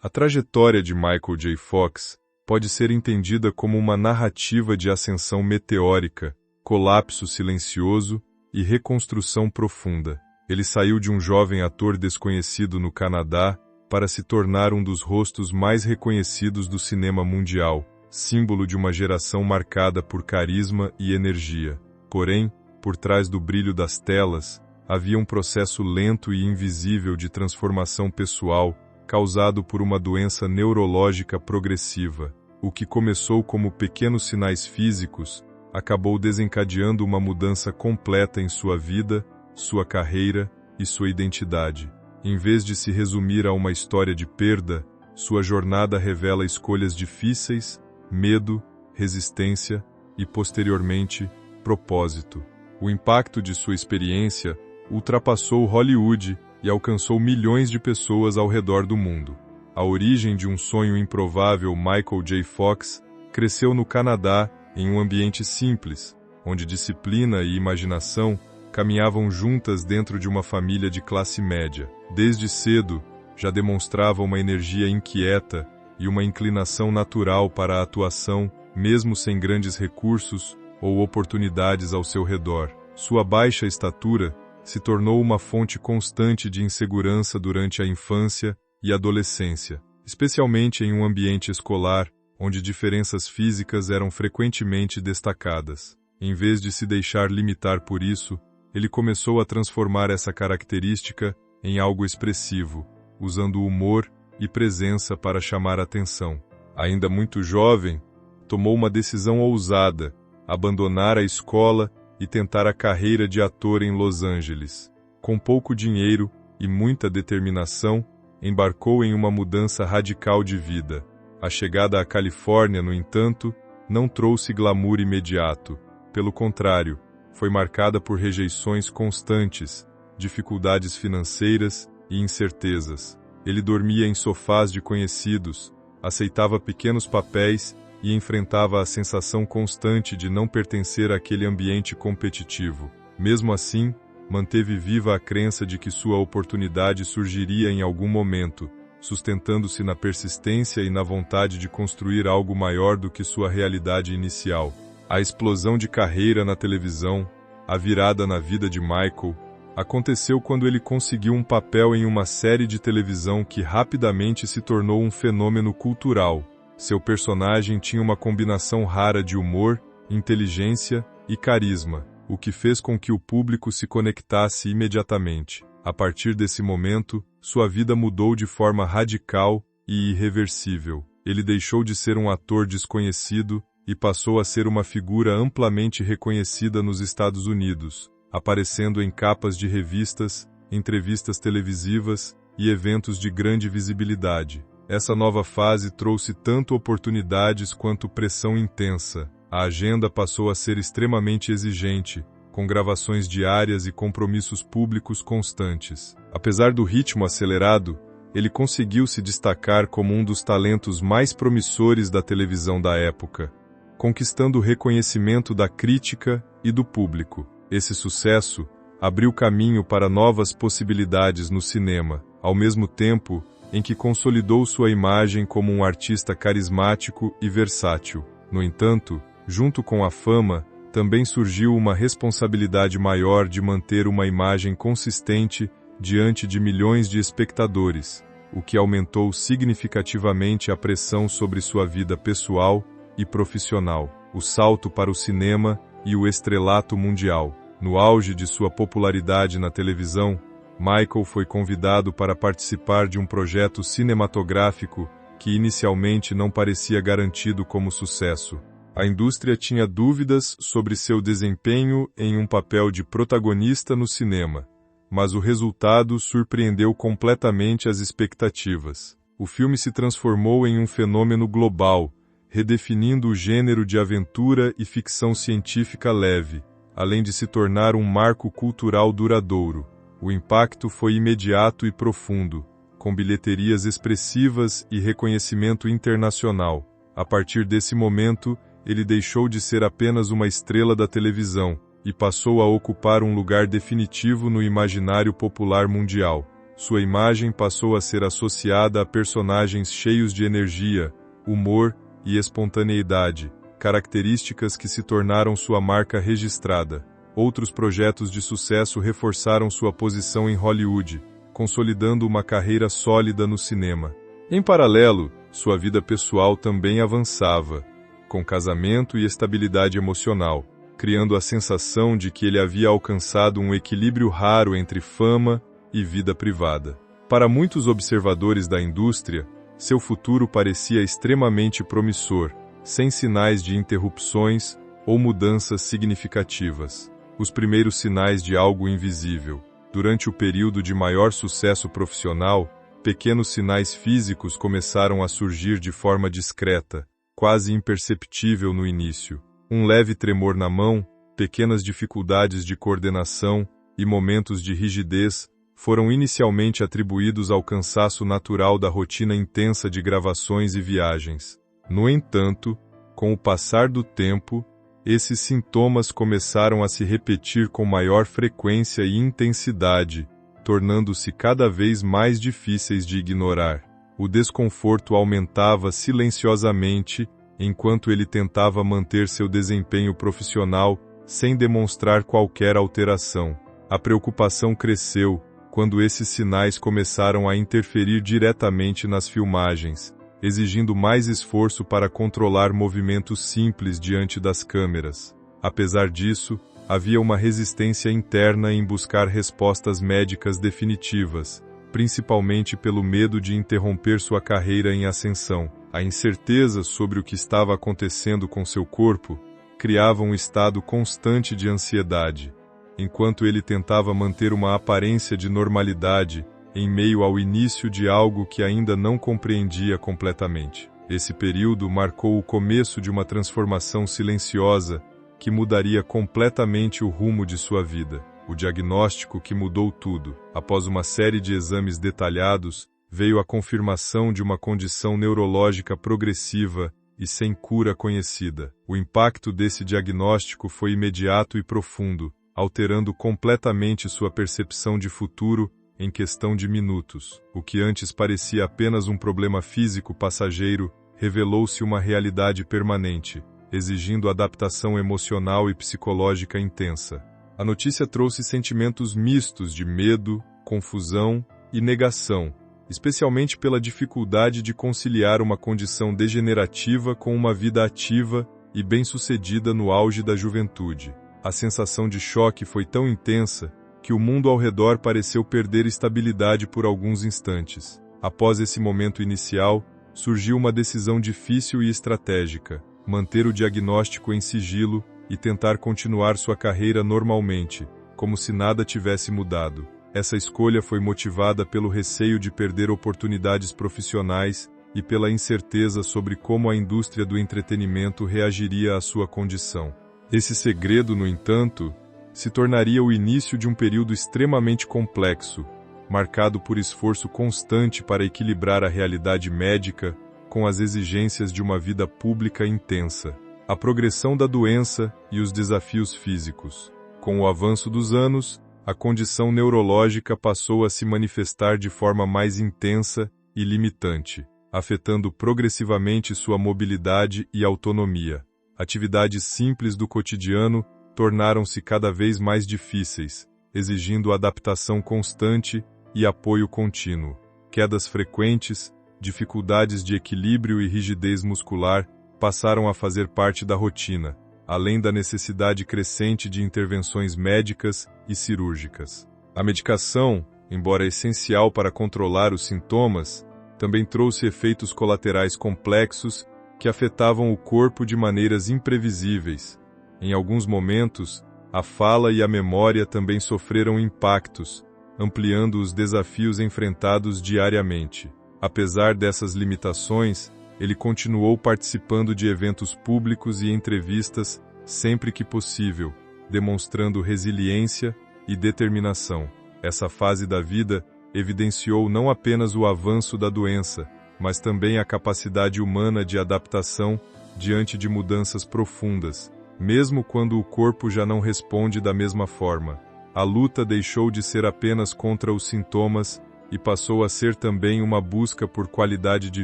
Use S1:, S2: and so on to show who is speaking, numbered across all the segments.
S1: A trajetória de Michael J. Fox pode ser entendida como uma narrativa de ascensão meteórica, colapso silencioso e reconstrução profunda. Ele saiu de um jovem ator desconhecido no Canadá para se tornar um dos rostos mais reconhecidos do cinema mundial, símbolo de uma geração marcada por carisma e energia. Porém, por trás do brilho das telas, havia um processo lento e invisível de transformação pessoal causado por uma doença neurológica progressiva. O que começou como pequenos sinais físicos acabou desencadeando uma mudança completa em sua vida, sua carreira e sua identidade. Em vez de se resumir a uma história de perda, sua jornada revela escolhas difíceis, medo, resistência e, posteriormente, propósito. O impacto de sua experiência ultrapassou Hollywood e alcançou milhões de pessoas ao redor do mundo. A origem de um sonho improvável, Michael J. Fox cresceu no Canadá em um ambiente simples, onde disciplina e imaginação caminhavam juntas dentro de uma família de classe média. Desde cedo, já demonstrava uma energia inquieta e uma inclinação natural para a atuação, mesmo sem grandes recursos ou oportunidades ao seu redor. Sua baixa estatura se tornou uma fonte constante de insegurança durante a infância e adolescência, especialmente em um ambiente escolar, onde diferenças físicas eram frequentemente destacadas. Em vez de se deixar limitar por isso, ele começou a transformar essa característica em algo expressivo, usando humor e presença para chamar atenção. Ainda muito jovem, tomou uma decisão ousada: abandonar a escola e tentar a carreira de ator em Los Angeles. Com pouco dinheiro e muita determinação, embarcou em uma mudança radical de vida. A chegada à Califórnia, no entanto, não trouxe glamour imediato. Pelo contrário, foi marcada por rejeições constantes, dificuldades financeiras e incertezas. Ele dormia em sofás de conhecidos, aceitava pequenos papéis e enfrentava a sensação constante de não pertencer àquele ambiente competitivo. Mesmo assim, manteve viva a crença de que sua oportunidade surgiria em algum momento, sustentando-se na persistência e na vontade de construir algo maior do que sua realidade inicial. A explosão de carreira na televisão, a virada na vida de Michael, aconteceu quando ele conseguiu um papel em uma série de televisão que rapidamente se tornou um fenômeno cultural. Seu personagem tinha uma combinação rara de humor, inteligência e carisma, o que fez com que o público se conectasse imediatamente. A partir desse momento, sua vida mudou de forma radical e irreversível. Ele deixou de ser um ator desconhecido e passou a ser uma figura amplamente reconhecida nos Estados Unidos, aparecendo em capas de revistas, entrevistas televisivas e eventos de grande visibilidade. Essa nova fase trouxe tanto oportunidades quanto pressão intensa. A agenda passou a ser extremamente exigente, com gravações diárias e compromissos públicos constantes. Apesar do ritmo acelerado, ele conseguiu se destacar como um dos talentos mais promissores da televisão da época, conquistando o reconhecimento da crítica e do público. Esse sucesso abriu caminho para novas possibilidades no cinema, ao mesmo tempo em que consolidou sua imagem como um artista carismático e versátil. No entanto, junto com a fama, também surgiu uma responsabilidade maior de manter uma imagem consistente diante de milhões de espectadores, o que aumentou significativamente a pressão sobre sua vida pessoal e profissional. O salto para o cinema e o estrelato mundial. No auge de sua popularidade na televisão, Michael foi convidado para participar de um projeto cinematográfico que inicialmente não parecia garantido como sucesso. A indústria tinha dúvidas sobre seu desempenho em um papel de protagonista no cinema, mas o resultado surpreendeu completamente as expectativas. O filme se transformou em um fenômeno global, redefinindo o gênero de aventura e ficção científica leve, além de se tornar um marco cultural duradouro. O impacto foi imediato e profundo, com bilheterias expressivas e reconhecimento internacional. A partir desse momento, ele deixou de ser apenas uma estrela da televisão e passou a ocupar um lugar definitivo no imaginário popular mundial. sua imagem passou a ser associada a personagens cheios de energia, humor e espontaneidade, características que se tornaram sua marca registrada. Outros projetos de sucesso reforçaram sua posição em Hollywood, consolidando uma carreira sólida no cinema. Em paralelo, sua vida pessoal também avançava, com casamento e estabilidade emocional, criando a sensação de que ele havia alcançado um equilíbrio raro entre fama e vida privada. Para muitos observadores da indústria, seu futuro parecia extremamente promissor, sem sinais de interrupções ou mudanças significativas. Os primeiros sinais de algo invisível. Durante o período de maior sucesso profissional, pequenos sinais físicos começaram a surgir de forma discreta, quase imperceptível no início. Um leve tremor na mão, pequenas dificuldades de coordenação e momentos de rigidez foram inicialmente atribuídos ao cansaço natural da rotina intensa de gravações e viagens. No entanto, com o passar do tempo, esses sintomas começaram a se repetir com maior frequência e intensidade, tornando-se cada vez mais difíceis de ignorar. O desconforto aumentava silenciosamente enquanto ele tentava manter seu desempenho profissional sem demonstrar qualquer alteração. A preocupação cresceu quando esses sinais começaram a interferir diretamente nas filmagens, exigindo mais esforço para controlar movimentos simples diante das câmeras. Apesar disso, havia uma resistência interna em buscar respostas médicas definitivas, principalmente pelo medo de interromper sua carreira em ascensão. A incerteza sobre o que estava acontecendo com seu corpo criava um estado constante de ansiedade, enquanto ele tentava manter uma aparência de normalidade em meio ao início de algo que ainda não compreendia completamente. Esse período marcou o começo de uma transformação silenciosa que mudaria completamente o rumo de sua vida. O diagnóstico que mudou tudo. Após uma série de exames detalhados, veio a confirmação de uma condição neurológica progressiva e sem cura conhecida. O impacto desse diagnóstico foi imediato e profundo, alterando completamente sua percepção de futuro em questão de minutos. O que antes parecia apenas um problema físico passageiro, revelou-se uma realidade permanente, exigindo adaptação emocional e psicológica intensa. A notícia trouxe sentimentos mistos de medo, confusão e negação, especialmente pela dificuldade de conciliar uma condição degenerativa com uma vida ativa e bem-sucedida no auge da juventude. A sensação de choque foi tão intensa que o mundo ao redor pareceu perder estabilidade por alguns instantes. Após esse momento inicial, surgiu uma decisão difícil e estratégica: manter o diagnóstico em sigilo e tentar continuar sua carreira normalmente, como se nada tivesse mudado. Essa escolha foi motivada pelo receio de perder oportunidades profissionais e pela incerteza sobre como a indústria do entretenimento reagiria à sua condição. Esse segredo, no entanto, se tornaria o início de um período extremamente complexo, marcado por esforço constante para equilibrar a realidade médica com as exigências de uma vida pública intensa. A progressão da doença e os desafios físicos. Com o avanço dos anos, a condição neurológica passou a se manifestar de forma mais intensa e limitante, afetando progressivamente sua mobilidade e autonomia. Atividades simples do cotidiano tornaram-se cada vez mais difíceis, exigindo adaptação constante e apoio contínuo. Quedas frequentes, dificuldades de equilíbrio e rigidez muscular passaram a fazer parte da rotina, além da necessidade crescente de intervenções médicas e cirúrgicas. A medicação, embora essencial para controlar os sintomas, também trouxe efeitos colaterais complexos que afetavam o corpo de maneiras imprevisíveis. Em alguns momentos, a fala e a memória também sofreram impactos, ampliando os desafios enfrentados diariamente. Apesar dessas limitações, ele continuou participando de eventos públicos e entrevistas sempre que possível, demonstrando resiliência e determinação. Essa fase da vida evidenciou não apenas o avanço da doença, mas também a capacidade humana de adaptação diante de mudanças profundas, mesmo quando o corpo já não responde da mesma forma. A luta deixou de ser apenas contra os sintomas e passou a ser também uma busca por qualidade de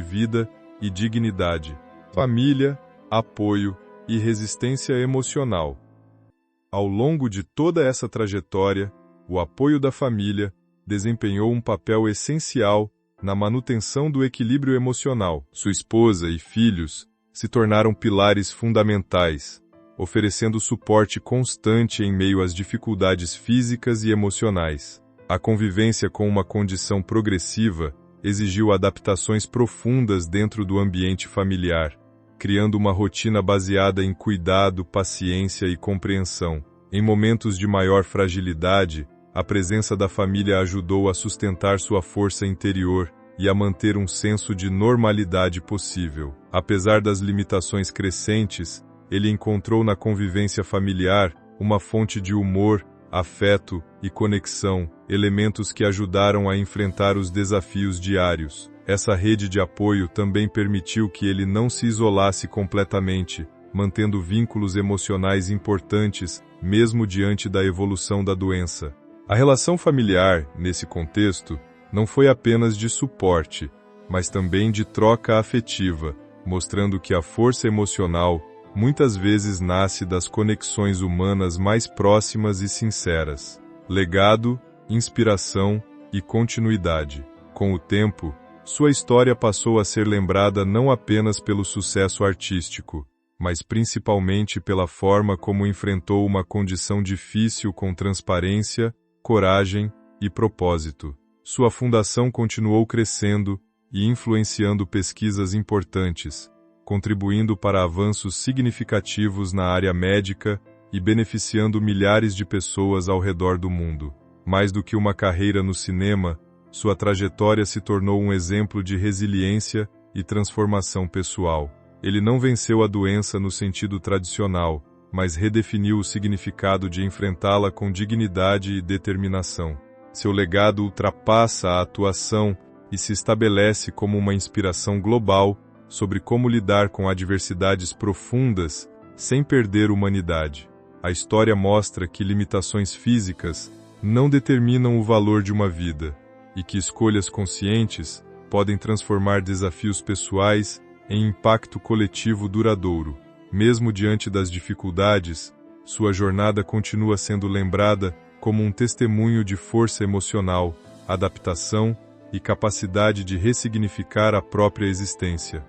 S1: vida e dignidade, família, apoio e resistência emocional. Ao longo de toda essa trajetória, o apoio da família desempenhou um papel essencial na manutenção do equilíbrio emocional. Sua esposa e filhos se tornaram pilares fundamentais, oferecendo suporte constante em meio às dificuldades físicas e emocionais. A convivência com uma condição progressiva exigiu adaptações profundas dentro do ambiente familiar, criando uma rotina baseada em cuidado, paciência e compreensão. Em momentos de maior fragilidade, a presença da família ajudou a sustentar sua força interior e a manter um senso de normalidade possível. Apesar das limitações crescentes, ele encontrou na convivência familiar uma fonte de humor, afeto e conexão, elementos que ajudaram a enfrentar os desafios diários. Essa rede de apoio também permitiu que ele não se isolasse completamente, mantendo vínculos emocionais importantes, mesmo diante da evolução da doença. A relação familiar, nesse contexto, não foi apenas de suporte, mas também de troca afetiva, mostrando que a força emocional muitas vezes nasce das conexões humanas mais próximas e sinceras. Legado, inspiração e continuidade. Com o tempo, sua história passou a ser lembrada não apenas pelo sucesso artístico, mas principalmente pela forma como enfrentou uma condição difícil com transparência, coragem e propósito. Sua fundação continuou crescendo e influenciando pesquisas importantes, contribuindo para avanços significativos na área médica e beneficiando milhares de pessoas ao redor do mundo. Mais do que uma carreira no cinema, sua trajetória se tornou um exemplo de resiliência e transformação pessoal. Ele não venceu a doença no sentido tradicional, mas redefiniu o significado de enfrentá-la com dignidade e determinação. Seu legado ultrapassa a atuação e se estabelece como uma inspiração global sobre como lidar com adversidades profundas sem perder humanidade. A história mostra que limitações físicas não determinam o valor de uma vida, e que escolhas conscientes podem transformar desafios pessoais em impacto coletivo duradouro. Mesmo diante das dificuldades, sua jornada continua sendo lembrada como um testemunho de força emocional, adaptação e capacidade de ressignificar a própria existência.